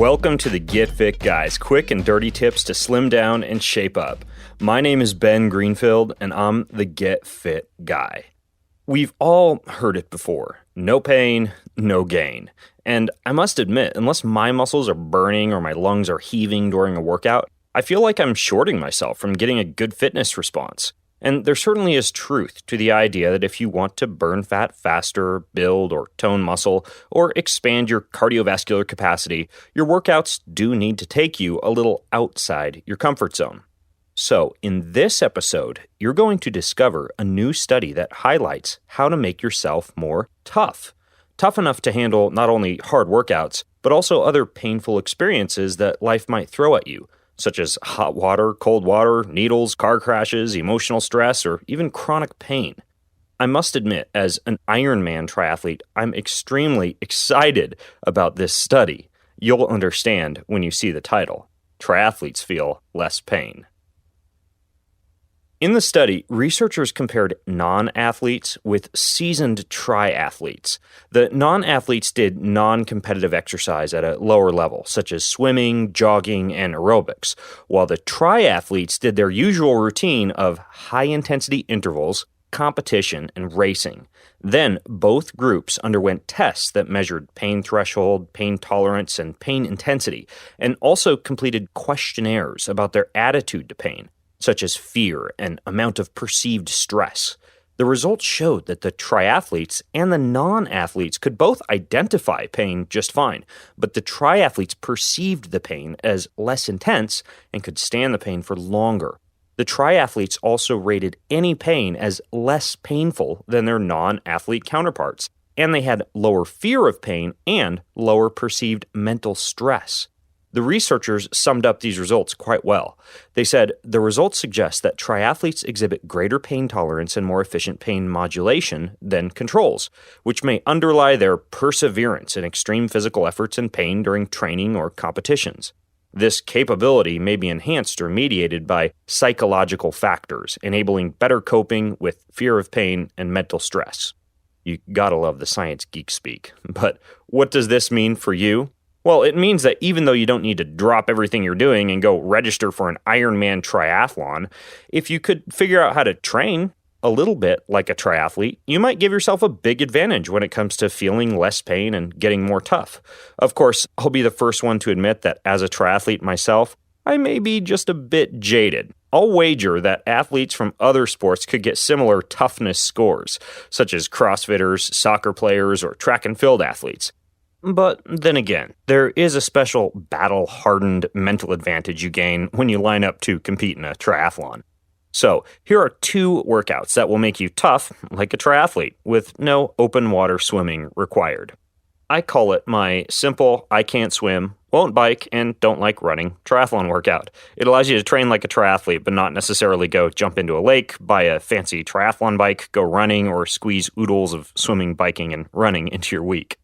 Welcome to the Get Fit Guys, quick and dirty tips to slim down and shape up. My name is Ben Greenfield, and I'm the Get Fit Guy. We've all heard it before. No pain, no gain. And I must admit, unless my muscles are burning or my lungs are heaving during a workout, I feel like I'm shorting myself from getting a good fitness response. And there certainly is truth to the idea that if you want to burn fat faster, build or tone muscle, or expand your cardiovascular capacity, your workouts do need to take you a little outside your comfort zone. So, in this episode, you're going to discover a new study that highlights how to make yourself more tough. Tough enough to handle not only hard workouts, but also other painful experiences that life might throw at you, such as hot water, cold water, needles, car crashes, emotional stress, or even chronic pain. I must admit, as an Ironman triathlete, I'm extremely excited about this study. You'll understand when you see the title. Triathletes feel less pain. In the study, researchers compared non-athletes with seasoned triathletes. The non-athletes did non-competitive exercise at a lower level, such as swimming, jogging, and aerobics, while the triathletes did their usual routine of high-intensity intervals, competition, and racing. Then, both groups underwent tests that measured pain threshold, pain tolerance, and pain intensity, and also completed questionnaires about their attitude to pain, such as fear and amount of perceived stress. The results showed that the triathletes and the non-athletes could both identify pain just fine, but the triathletes perceived the pain as less intense and could stand the pain for longer. The triathletes also rated any pain as less painful than their non-athlete counterparts, and they had lower fear of pain and lower perceived mental stress. The researchers summed up these results quite well. They said, the results suggest that triathletes exhibit greater pain tolerance and more efficient pain modulation than controls, which may underlie their perseverance in extreme physical efforts and pain during training or competitions. This capability may be enhanced or mediated by psychological factors, enabling better coping with fear of pain and mental stress. You gotta love the science geek speak. But what does this mean for you? Well, it means that even though you don't need to drop everything you're doing and go register for an Ironman triathlon, if you could figure out how to train a little bit like a triathlete, you might give yourself a big advantage when it comes to feeling less pain and getting more tough. Of course, I'll be the first one to admit that as a triathlete myself, I may be just a bit jaded. I'll wager that athletes from other sports could get similar toughness scores, such as CrossFitters, soccer players, or track and field athletes. But then again, there is a special battle-hardened mental advantage you gain when you line up to compete in a triathlon. So, here are 2 workouts that will make you tough like a triathlete, with no open water swimming required. I call it my simple, I can't swim, won't bike, and don't like running triathlon workout. It allows you to train like a triathlete, but not necessarily go jump into a lake, buy a fancy triathlon bike, go running, or squeeze oodles of swimming, biking, and running into your week.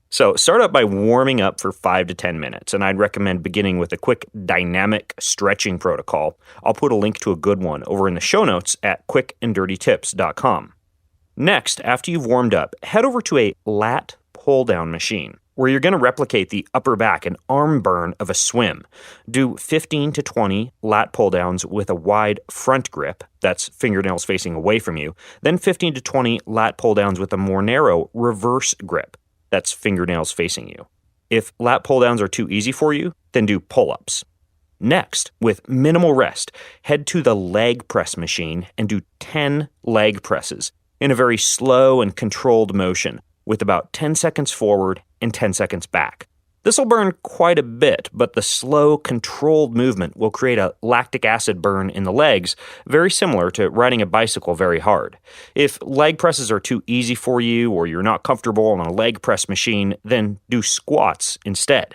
So start up by warming up for 5 to 10 minutes, and I'd recommend beginning with a quick dynamic stretching protocol. I'll put a link to a good one over in the show notes at quickanddirtytips.com. Next, after you've warmed up, head over to a lat pull-down machine, where you're going to replicate the upper back and arm burn of a swim. Do 15 to 20 lat pull-downs with a wide front grip, that's fingernails facing away from you, then 15 to 20 lat pull-downs with a more narrow reverse grip. That's fingernails facing you. If lat pull-downs are too easy for you, then do pull-ups. Next, with minimal rest, head to the leg press machine and do 10 leg presses in a very slow and controlled motion with about 10 seconds forward and 10 seconds back. This will burn quite a bit, but the slow, controlled movement will create a lactic acid burn in the legs, very similar to riding a bicycle very hard. If leg presses are too easy for you or you're not comfortable on a leg press machine, then do squats instead.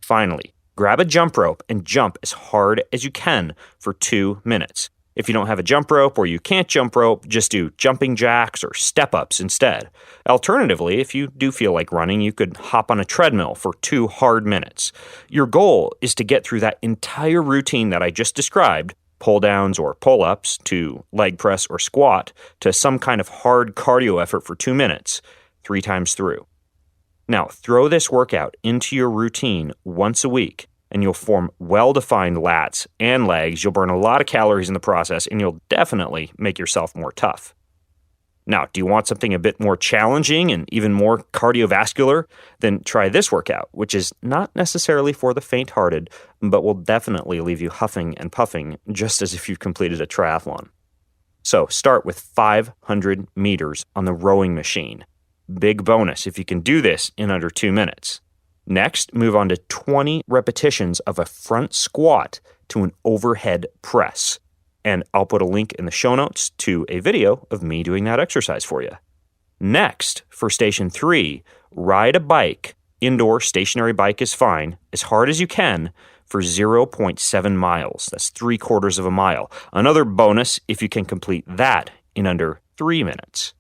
Finally, grab a jump rope and jump as hard as you can for 2 minutes. If you don't have a jump rope or you can't jump rope, just do jumping jacks or step-ups instead. Alternatively, if you do feel like running, you could hop on a treadmill for 2 hard minutes. Your goal is to get through that entire routine that I just described, pull-downs or pull-ups to leg press or squat, to some kind of hard cardio effort for 2 minutes, 3 times through. Now, throw this workout into your routine once a week, and you'll form well-defined lats and legs. You'll burn a lot of calories in the process, and you'll definitely make yourself more tough. Now, do you want something a bit more challenging and even more cardiovascular? Then try this workout, which is not necessarily for the faint-hearted, but will definitely leave you huffing and puffing, just as if you've completed a triathlon. So start with 500 meters on the rowing machine. Big bonus if you can do this in under 2 minutes. Next, move on to 20 repetitions of a front squat to an overhead press. And I'll put a link in the show notes to a video of me doing that exercise for you. Next, for station 3, ride a bike, indoor stationary bike is fine, as hard as you can for 0.7 miles. That's 3/4 of a mile. Another bonus if you can complete that in under 3 minutes.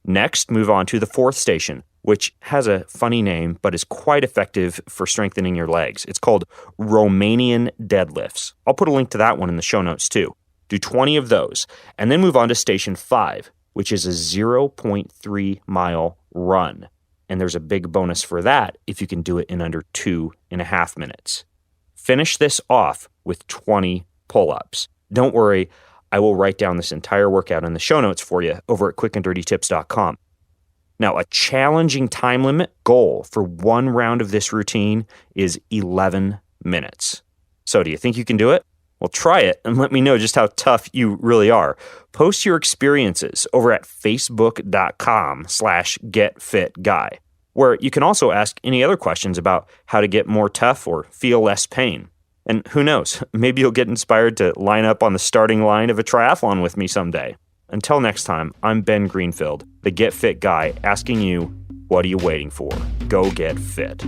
Next, move on to the 4th station, which has a funny name but is quite effective for strengthening your legs. It's called Romanian deadlifts. I'll put a link to that one in the show notes too. Do 20 of those, and then move on to station 5, which is a 0.3 mile run. And there's a big bonus for that if you can do it in under 2.5 minutes. Finish this off with 20 pull-ups. Don't worry, I will write down this entire workout in the show notes for you over at quickanddirtytips.com. Now, a challenging time limit goal for one round of this routine is 11 minutes. So do you think you can do it? Well, try it and let me know just how tough you really are. Post your experiences over at facebook.com/getfitguy, where you can also ask any other questions about how to get more tough or feel less pain. And who knows, maybe you'll get inspired to line up on the starting line of a triathlon with me someday. Until next time, I'm Ben Greenfield, the Get Fit Guy, asking you, what are you waiting for? Go get fit.